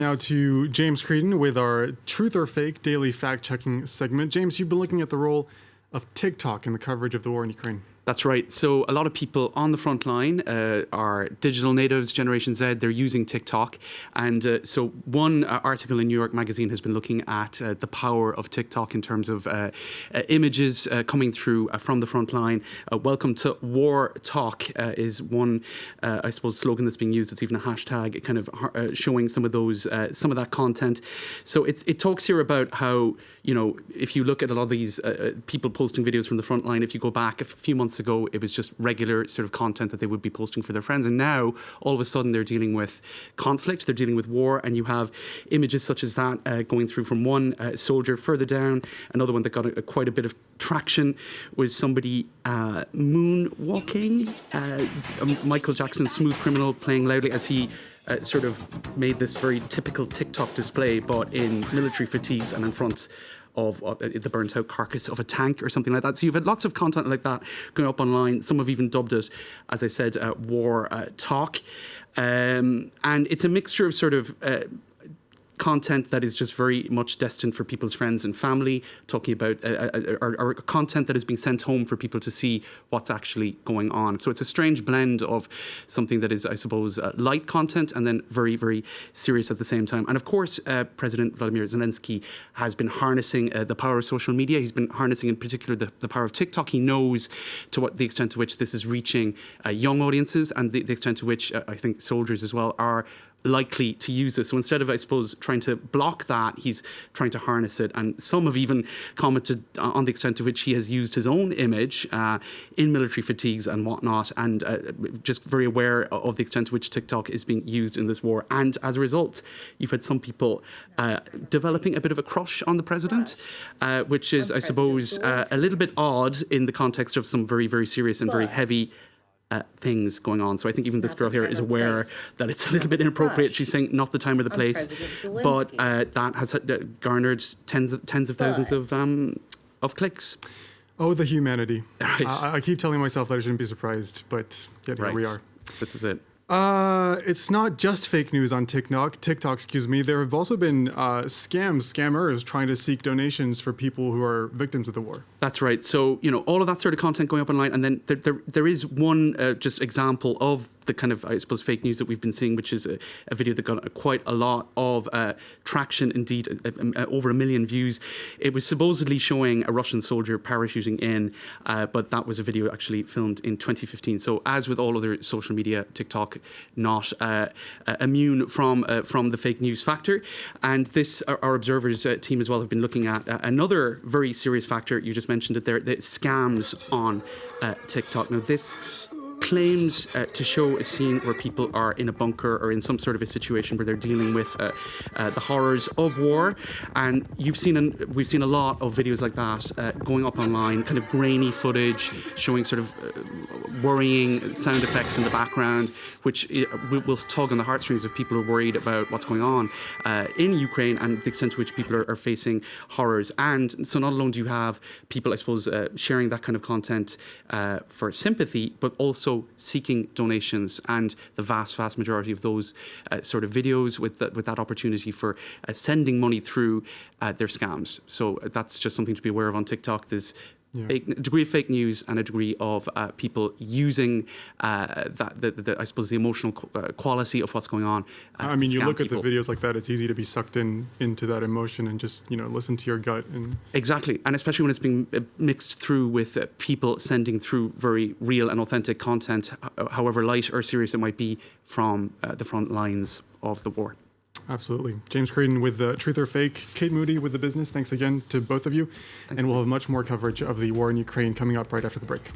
Now to James Creedon with our Truth or Fake daily fact-checking segment. James, you've been looking at the role of TikTok in the coverage of the war in Ukraine. That's right. So a lot of people on the front line are digital natives, Generation Z. They're using TikTok. And so one article in New York Magazine has been looking at the power of TikTok in terms of images coming through from the front line. Welcome to Wartok is one, I suppose, slogan that's being used. It's even a hashtag kind of showing some of those, some of that content. So it talks here about how, you know, if you look at a lot of these people posting videos from the front line, if you go back a few months ago, it was just regular sort of content that they would be posting for their friends. And now, all of a sudden, they're dealing with conflict, they're dealing with war, and you have images such as that going through from one soldier further down. Another one that got quite a bit of traction was somebody moonwalking. Michael Jackson's Smooth Criminal playing loudly as he sort of made this very typical TikTok display, but in military fatigues and in front of the burnt out carcass of a tank or something like that. So you've had lots of content like that going up online. Some have even dubbed it, as I said, war talk. And it's a mixture of sort of content that is just very much destined for people's friends and family, talking about or content that is being sent home for people to see what's actually going on. So it's a strange blend of something that is, I suppose, light content and then very, very serious at the same time. And of course, President Vladimir Zelensky has been harnessing the power of social media. He's been harnessing in particular the power of TikTok. He knows to what the extent to which this is reaching young audiences and the extent to which I think soldiers as well are likely to use this. So instead of, I suppose, trying to block that, he's trying to harness it. And some have even commented on the extent to which he has used his own image in military fatigues and whatnot, and just very aware of the extent to which TikTok is being used in this war. And as a result, you've had some people developing a bit of a crush on the president, which is, I suppose, a little bit odd in the context of some very, very serious and very heavy things going on. So I think even this girl here is aware that it's a little bit inappropriate. She's saying not the time or the place, but that has garnered tens of thousands of clicks. Oh, the humanity. Right. I keep telling myself that I shouldn't be surprised, but yet here we are. This is it. It's not just fake news on TikTok, excuse me. There have also been scammers trying to seek donations for people who are victims of the war. That's right. So, you know, all of that sort of content going up online. And then there is one just example of the kind of, I suppose, fake news that we've been seeing, which is a video that got quite a lot of traction, indeed, over 1 million views. It was supposedly showing a Russian soldier parachuting in, but that was a video actually filmed in 2015. So as with all other social media, TikTok not immune from the fake news factor. And this, our observers team as well have been looking at another very serious factor. You just mentioned it there, the scams on TikTok. Now this claims to show a scene where people are in a bunker or in some sort of a situation where they're dealing with the horrors of war. And we've seen a lot of videos like that going up online, kind of grainy footage showing sort of worrying sound effects in the background, which will tug on the heartstrings of people who are worried about what's going on in Ukraine and the extent to which people are facing horrors. And so not alone do you have people, I suppose, sharing that kind of content for sympathy, but also seeking donations, and the vast majority of those sort of videos with that opportunity for sending money through their scams. So that's just something to be aware of on TikTok. There's a degree of fake news and a degree of people using I suppose the emotional quality of what's going on. I mean, you look at the videos like that, it's easy to be sucked into that emotion and just, you know, listen to your gut. And exactly, and especially when it's being mixed through with people sending through very real and authentic content, however light or serious it might be, from the front lines of the war. Absolutely. James Creedon with Truth or Fake, Kate Moody with The Business. Thanks again to both of you. And we'll have much more coverage of the war in Ukraine coming up right after the break.